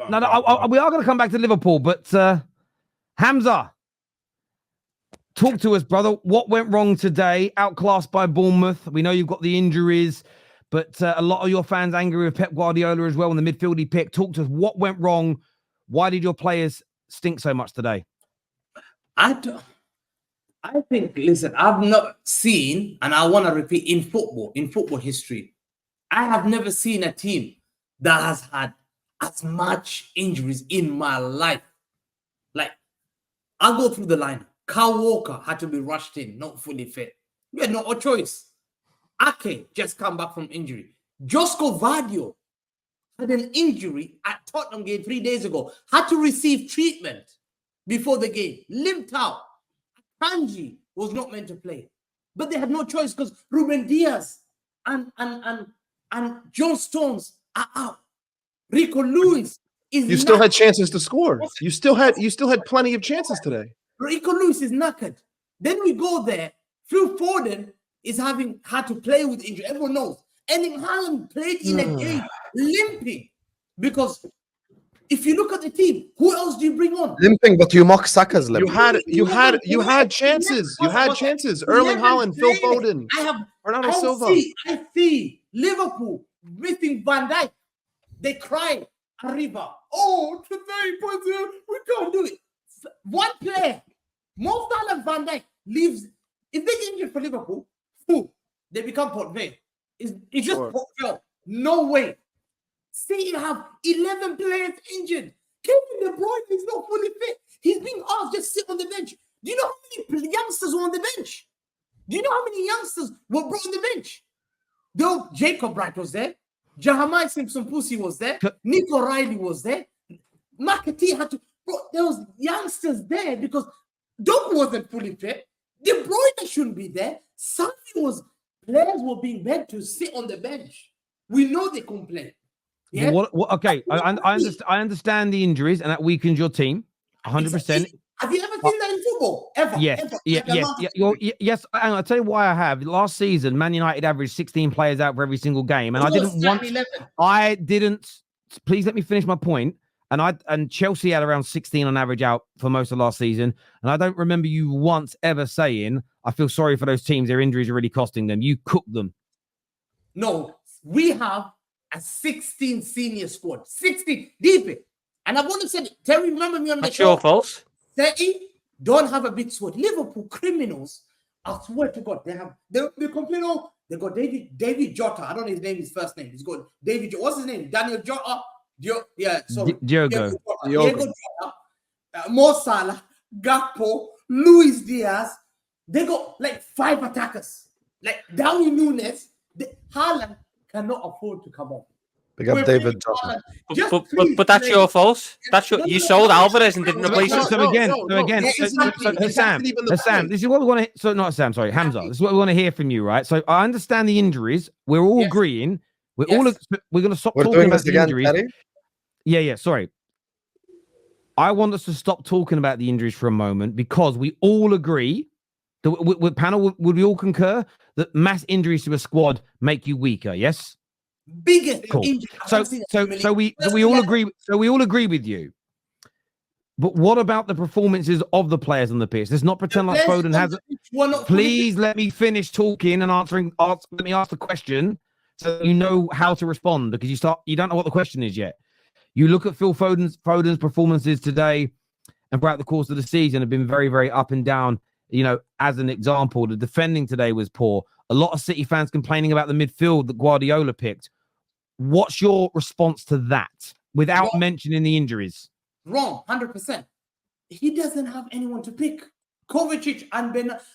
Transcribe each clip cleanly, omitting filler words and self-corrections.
We are going to come back to Liverpool, but Hamza, talk to us, brother. What went wrong today? Outclassed by Bournemouth. We know you've got the injuries, but a lot of your fans angry with Pep Guardiola as well in the midfield he picked. Talk to us. What went wrong? Why did your players stink so much today? I think, listen, I've not seen, and I want to repeat, in football history, I have never seen a team that has had as much injuries in my life. Like, I'll go through the line. Kyle Walker had to be rushed in, not fully fit. We had no choice. Ake just come back from injury. Josko Vadio had an injury at Tottenham game 3 days ago. Had to receive treatment before the game. Limped out. Kanji was not meant to play. But they had no choice because Ruben Diaz and John Stones are out. Rico Lewis is You still had chances to score. You still had plenty of chances today. Rico Lewis is knackered. Then we go there. Phil Foden is had to play with injury. Everyone knows. Erling Haaland played in a game limping because if you look at the team, who else do you bring on? Limping, but you mock Saka's limping. You had chances. You had chances. Erling Haaland, Phil Foden, Bernardo Silva. I see Liverpool missing Van Dijk. They cry, Arriba. Oh, today, we can't do it. One player, Mo Salah and Van Dijk leaves. If they get injured for Liverpool, they become Port Vale. It's just Port Vale. No way. City have 11 players injured. Kevin De Bruyne is not fully fit. He's being asked just sit on the bench. Do you know how many youngsters were on the bench? Do you know how many youngsters were brought on the bench? Though Jacob Wright was there. Jahamai Simpson-Pussy was there. Nick O'Reilly was there. McAtee had to... Bro, there was youngsters there because Doug wasn't fully fit. De Bruyne shouldn't be there. Players were being begged to sit on the bench. We know they complain. Yeah. Okay, I understand the injuries and that weakens your team 100%. Have you ever seen that in football? Ever? Yes. Ever? Yes. And I'll tell you why I have. Last season, Man United averaged 16 players out for every single game, and I didn't. Please let me finish my point. And Chelsea had around 16 on average out for most of last season. And I don't remember you once ever saying, I feel sorry for those teams. Their injuries are really costing them. You cooked them. No, we have a 16 senior squad. 16 deep. And I want to say, Terry, remember me on the show. That's your fault. 30 don't have a big squad. Liverpool criminals, I swear to God, they complain, they got David Jota. I don't know his name, his first name. He's got David Jota. What's his name? Daniel Jota. Diogo Jota. Mo Salah, Gakpo, Luis Diaz. They got like 5 attackers. Like Darwin Núñez. Haaland cannot afford to come on. Big up David Jota. But that's your fault. You sold Alvarez and didn't replace him. So again, Sam, this is what we want to. So not Sam, sorry, Hamza. This is what we want to hear from you, right? So I understand the injuries. We're all agreeing. We're going to stop talking about the injuries. Teddy? Yeah. Sorry. I want us to stop talking about the injuries for a moment because we all agree. With panel, would we all concur that mass injuries to a squad make you weaker? Yes. Biggest cool. So we all agree. So we all agree with you. But what about the performances of the players on the pitch? Let's not pretend like Foden has. Please let me finish talking and answering. Let me ask the question so you know how to respond because you don't know what the question is yet. You look at Phil Foden's performances today and throughout the course of the season have been very, very up and down. You know, as an example, the defending today was poor. A lot of City fans complaining about the midfield that Guardiola picked. What's your response to that without mentioning the injuries? Wrong, 100%. He doesn't have anyone to pick. Kovacic and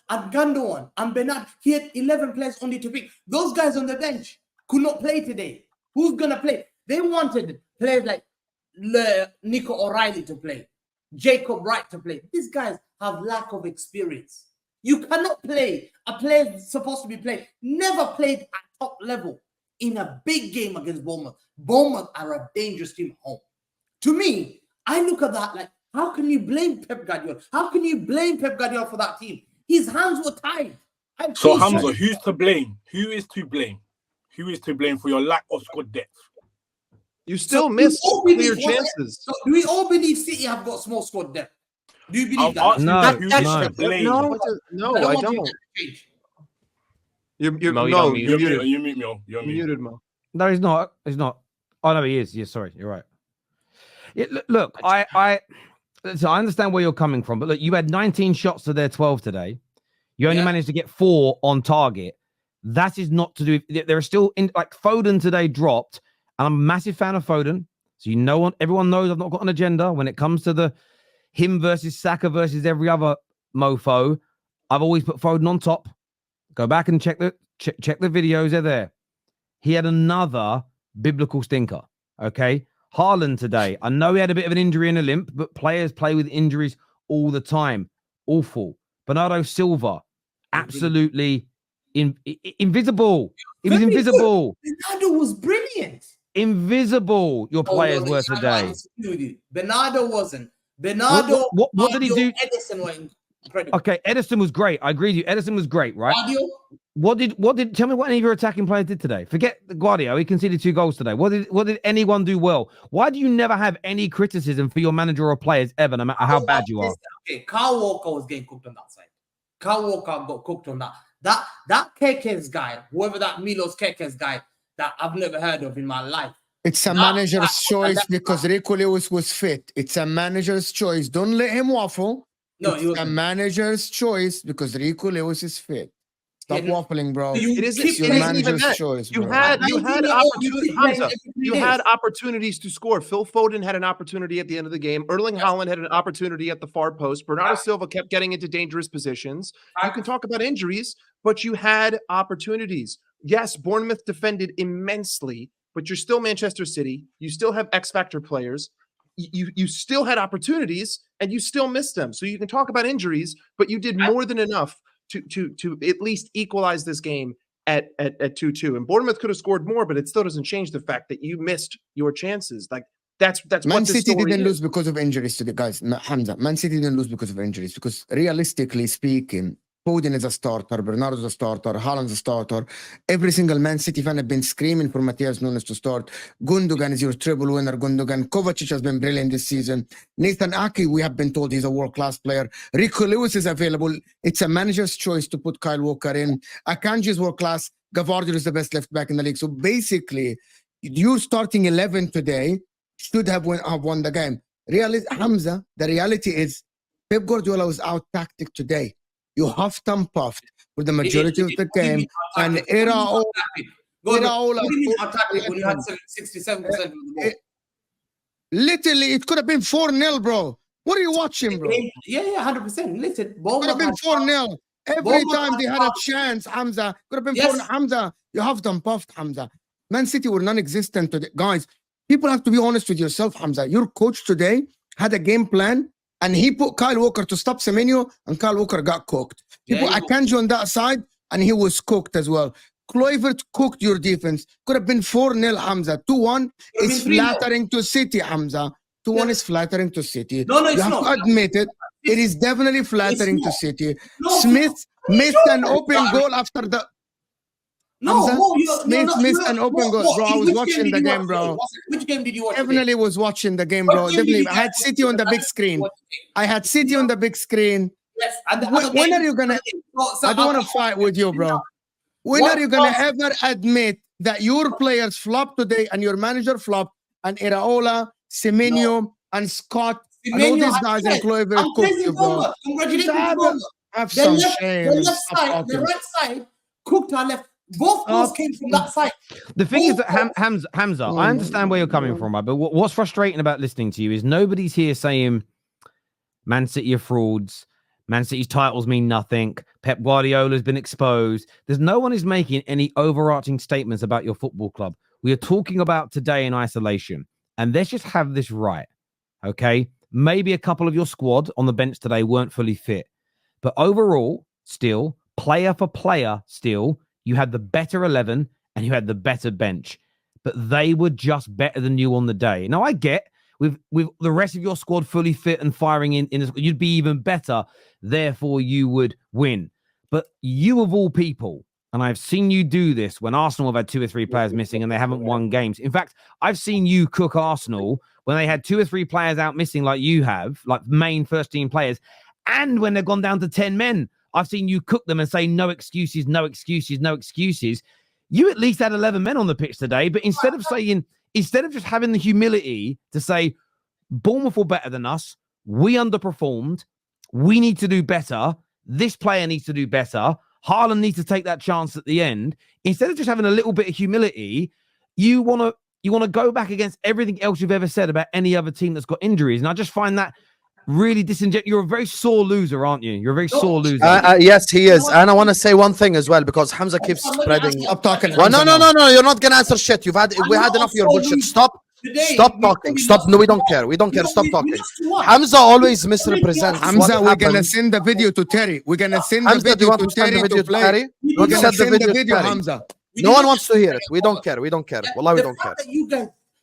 Gundogan and Bernard, he had 11 players only to pick. Those guys on the bench could not play today. Who's going to play? They wanted players like Nico O'Reilly to play, Jacob Wright to play. These guys have lack of experience. You cannot play. A player that's supposed to be playing never played at top level in a big game against Bournemouth. Bournemouth are a dangerous team at home. To me, I look at that like, how can you blame Pep Guardiola? How can you blame Pep Guardiola for that team? His hands were tied. So Hamza, who's to blame? Who is to blame? Who is to blame for your lack of squad depth? You still missed clear chances. So do we all believe City have got small squad depth? Do you believe that? No, I don't. You're muted. You mute me. You're muted, Mo. No, he's not. He's not. Oh no, he is. Yeah, sorry, you're right. Yeah, look, I understand where you're coming from, but look, you had 19 shots to their 12 today. You only managed to get 4 on target. That is not to do. There are still like Foden today dropped, and I'm a massive fan of Foden. So everyone knows I've not got an agenda when it comes to the him versus Saka versus every other mofo. I've always put Foden on top. Go back and check the videos. They're there. He had another biblical stinker. Okay. Haaland today. I know he had a bit of an injury and a limp, but players play with injuries all the time. Awful. Bernardo Silva. Absolutely invisible. He was invisible. Bernardo was brilliant. Invisible. Your players were today. Bernardo wasn't. Bernardo. What did he do? Edison were incredible. Okay, Edison was great. I agree with you. Edison was great, right? What did tell me what any of your attacking players did today? Forget Guardiola. He conceded 2 goals today. What did anyone do well? Why do you never have any criticism for your manager or players ever, no matter how bad you are? Okay, Kyle Walker was getting cooked on that side. Kyle Walker got cooked on that. That Kekes guy, whoever that Milos Kekes guy that I've never heard of in my life. It's a manager's choice because Rico Lewis was fit. It's a manager's choice. Don't let him waffle. No, it's a manager's choice because Rico Lewis is fit. Stop waffling, bro. It isn't your manager's choice. You had opportunities to score. Phil Foden had an opportunity at the end of the game. Erling Haaland had an opportunity at the far post. Bernardo Silva kept getting into dangerous positions. You can talk about injuries, but you had opportunities. Yes, Bournemouth defended immensely, but you're still Manchester City. You still have X Factor players. You still had opportunities and you still missed them. So you can talk about injuries, but you did more than enough to at least equalize this game at 2-2. And Bournemouth could have scored more, but it still doesn't change the fact that you missed your chances. Like that's Man City didn't lose because of injuries today, guys. Hamza, Man City didn't lose because of injuries because realistically speaking, Foden is a starter, Bernardo's a starter, Haaland's a starter. Every single Man City fan have been screaming for Matthias Nunes to start. Gundogan is your treble winner, Gundogan. Kovacic has been brilliant this season. Nathan Ake, we have been told he's a world-class player. Rico Lewis is available. It's a manager's choice to put Kyle Walker in. Akanji is world-class. Gavardio is the best left back in the league. So basically, you starting 11 today should have won the game. Hamza, the reality is Pep Guardiola was out tactic today. You huffed and puffed for the majority of the game. And Iraola. When you had 67% of the ball. Literally, it could have been 4-0, bro. What are you watching, bro? Yeah, 100%. Listen, it could have been 4-0. Every time they had a chance, Hamza. Could have been 4-0. Hamza, you huffed and puffed, Hamza. Man City were non-existent today. Guys, people have to be honest with yourself, Hamza. Your coach today had a game plan. And he put Kyle Walker to stop Semenyo, and Kyle Walker got cooked. He put Akanji on that side, and he was cooked as well. Kluivert cooked your defense. Could have been 4-0, Hamza. 2-1 is flattering to City, Hamza. 2-1 is flattering to City. No, it's you have not. to admit it. It is definitely flattering to City. Smith missed an open goal after the... Smith missed an open goal. Bro, I was watching the game, bro. Which game did you watch? Definitely was watching the game, bro. Definitely. I had City on the big screen. Yes. When are you going to... I don't want to fight with you, bro. When are you going to ever admit that your players flopped today and your manager flopped and Iraola, Semenyo, and Scott, and all these guys and Kluivert cooked you, bro? Congratulations. Have some shame. The right side cooked our left. Both goals came from that side. The thing is that Hamza, I understand where you're coming from, right? But what's frustrating about listening to you is nobody's here saying Man City are frauds. Man City's titles mean nothing. Pep Guardiola's been exposed. There's no one is making any overarching statements about your football club. We are talking about today in isolation. And let's just have this right, okay? Maybe a couple of your squad on the bench today weren't fully fit. But overall, still, player for player, still, you had the better 11 and you had the better bench. But they were just better than you on the day. Now, I get with the rest of your squad fully fit and firing in you'd be even better. Therefore, you would win. But you, of all people, and I've seen you do this when Arsenal have had 2 or 3 players missing and they haven't won games. In fact, I've seen you cook Arsenal when they had 2 or 3 players out missing like you have, like main first team players, and when they've gone down to 10 men. I've seen you cook them and say no excuses, no excuses, no excuses. You at least had 11 men on the pitch today, but instead of just having the humility to say, Bournemouth were better than us, we underperformed, we need to do better, this player needs to do better, Haaland needs to take that chance at the end. Instead of just having a little bit of humility, you want to go back against everything else you've ever said about any other team that's got injuries. And I just find that really disingenuous. You're a very sore loser, aren't you? You're a very sore loser. Yes, he is. And I want to say one thing as well, because Hamza keeps spreading. Stop talking. Well, no. You're not gonna answer shit. We had enough of your bullshit. Stop talking. Stop. No, we don't care. Stop talking. Hamza always misrepresents. Hamza, we're gonna send the video to Terry. We're gonna send the video to Terry to play. We're gonna send the video, Hamza. No one wants to hear it. We don't care. Wallah, we don't care.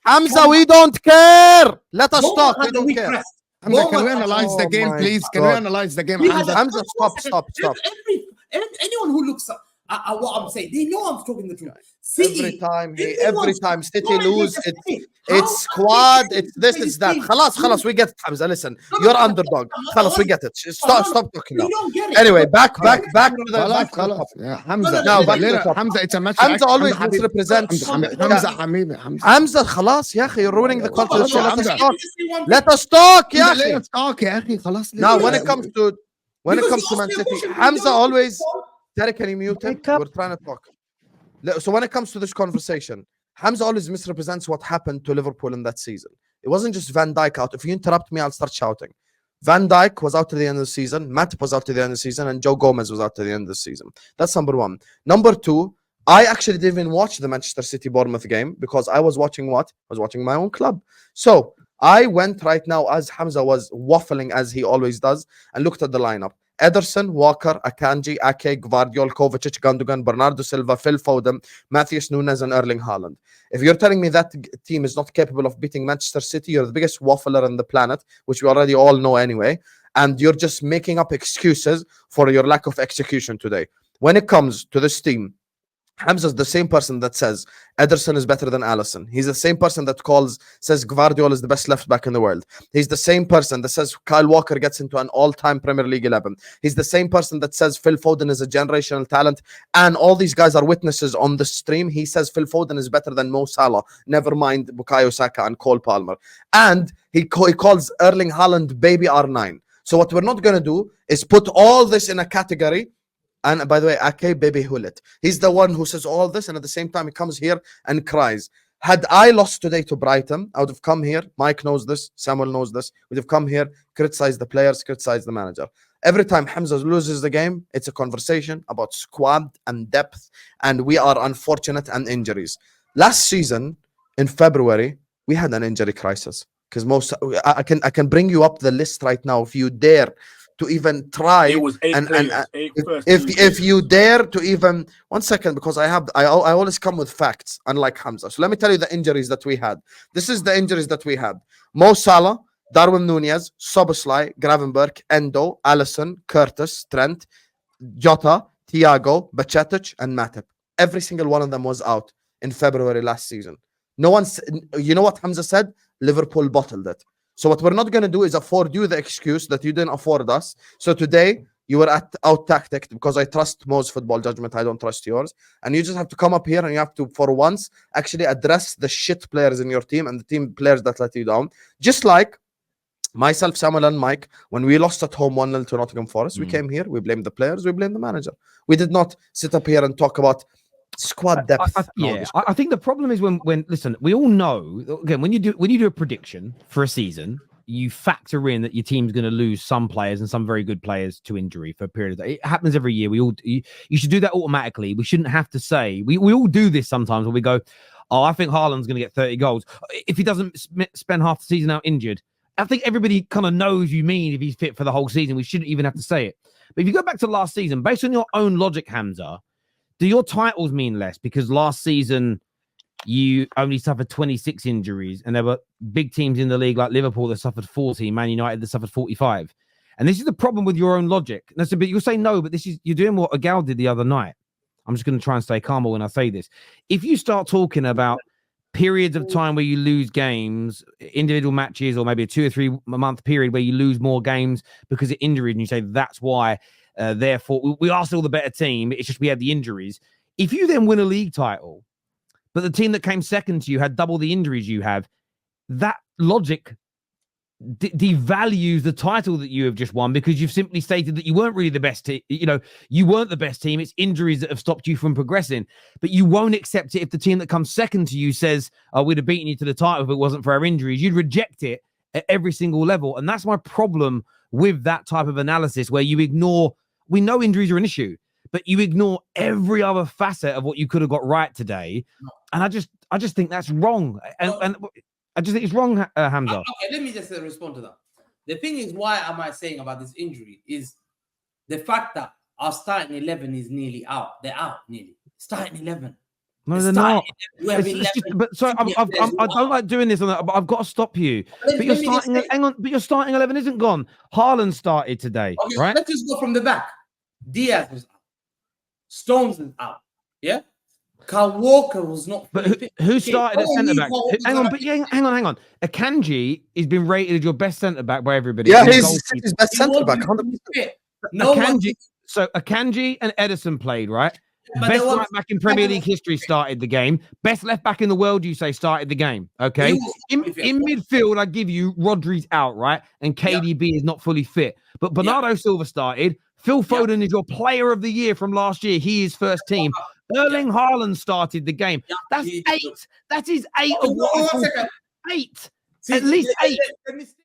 Hamza, we don't care. Let us talk. We don't care. Hamza, can we analyze the game, please? Can we analyze the game, Hamza? Hamza, stop. Anyone who looks at what I'm saying, they know I'm talking the truth. Every time City lose, it's squad, it's this, it's that. Khalas, we get it, Hamza. Listen, you're underdog. Khalas, we get it. Stop talking now. Anyway, back to the Hamza. Now, back to the top. Hamza, it's a match. Hamza always misrepresents. Hamza, khalas, ya akhi, you're ruining the culture. Let us talk, ya akhi. Let's talk, ya akhi. Khalas. Now, when it comes to Man City, Hamza always. Terry, can you mute him? We're trying to talk. So when it comes to this conversation, Hamza always misrepresents what happened to Liverpool in that season. It wasn't just Van Dijk out. If you interrupt me, I'll start shouting. Van Dijk was out to the end of the season, Matip was out to the end of the season, and Joe Gomez was out to the end of the season. That's number one. Number two, I actually didn't even watch the Manchester City Bournemouth game because I was watching what? I was watching my own club. So I went right now, as Hamza was waffling as he always does, and looked at the lineup. Ederson, Walker, Akanji, Ake, Gvardiol, Kovacic, Gundogan, Bernardo Silva, Phil Foden, Matthias Nunes, and Erling Haaland. If you're telling me that team is not capable of beating Manchester City, you're the biggest waffler on the planet, which we already all know anyway, and you're just making up excuses for your lack of execution today. When it comes to this team, Hamza's the same person that says Ederson is better than Alisson. He's the same person that says Gvardiol is the best left back in the world. He's the same person that says Kyle Walker gets into an all-time Premier League 11. He's the same person that says Phil Foden is a generational talent. And all these guys are witnesses on the stream. He says Phil Foden is better than Mo Salah. Never mind Bukayo Saka and Cole Palmer. And he calls Erling Haaland baby R9. So what we're not going to do is put all this in a category. And by the way, Ake Baby Hullet. He's the one who says all this, and at the same time, he comes here and cries. Had I lost today to Brighton, I would have come here. Mike knows this. Samuel knows this. We'd have come here, criticize the players, criticize the manager. Every time Hamza loses the game, it's a conversation about squad and depth, and we are unfortunate and injuries. Last season, in February, we had an injury crisis. Because I can bring you up the list right now if you dare to even try. It was if you dare to even 1 second, because I always come with facts, unlike Hamza. So let me tell you the injuries that we had. This is the injuries that we had: Mo Salah, Darwin Nunez, Szoboszlai, Gravenberch, Endo, Alisson, Curtis, Trent, Jota, Thiago, Bajcetic, and Matip. Every single one of them was out in February last season. No one's. You know what Hamza said? Liverpool bottled it. So what we're not going to do is afford you the excuse that you didn't afford us. So today you were out tacticked because I trust Mo's football judgment. I don't trust yours. And you just have to come up here and you have to, for once, actually address the shit players in your team and the team players that let you down. Just like myself, Samuel, and Mike, when we lost at home 1-0 to Nottingham Forest, we came here, we blamed the players, we blamed the manager. We did not sit up here and talk about squad depth. I think the problem is when listen, we all know, again, when you do a prediction for a season, you factor in that your team's going to lose some players and some very good players to injury for a period of time. It happens every year. You should do that automatically. We shouldn't have to say, we all do this sometimes where we go, oh, I think Haaland's going to get 30 goals if he doesn't spend half the season out injured. I think everybody kind of knows you mean if he's fit for the whole season. We shouldn't even have to say it. But if you go back to last season, based on your own logic, Hamza, do your titles mean less? Because last season you only suffered 26 injuries, and there were big teams in the league like Liverpool that suffered 40, Man United that suffered 45. And this is the problem with your own logic. But you'll say no, but you're doing what Agal did the other night. I'm just going to try and stay calmer when I say this. If you start talking about periods of time where you lose games, individual matches, or maybe a 2 or 3 month period where you lose more games because of injuries, and you say that's why, therefore, we are still the better team. It's just we had the injuries. If you then win a league title, but the team that came second to you had double the injuries you have, that logic devalues the title that you have just won, because you've simply stated that you weren't really the best team. You know, you weren't the best team. It's injuries that have stopped you from progressing. But you won't accept it if the team that comes second to you says, "Oh, we'd have beaten you to the title if it wasn't for our injuries." You'd reject it at every single level, and that's my problem with that type of analysis, where you ignore. We know injuries are an issue, but you ignore every other facet of what you could have got right today, and I just think that's wrong. And I just think it's wrong, Hamza. Okay, let me just respond to that. The thing is, why am I saying about this injury is the fact that our starting 11 is nearly out. They're out nearly. Starting 11. No, they're not. But sorry, I don't like doing this, but I've got to stop you. But you're starting. Hang on, but your starting 11 isn't gone. Haaland started today, okay, right? Let's just go from the back. Diaz was out. Stones is out. Yeah. Carl Walker was not. But who started at centre back? Hang on. Akanji has been rated as your best centre back by everybody. Yeah, he's his best centre back. So Akanji and Edison played, right? Best right back in Premier League history started the game. Best left back in the world, you say, started the game. Okay. In midfield, I give you Rodri's out, right? And KDB is not fully fit. But Bernardo Silva started. Phil Foden is your player of the year from last year. He is first team. Erling Haaland started the game. That's 8. That is 8 of what? 8. At least 8.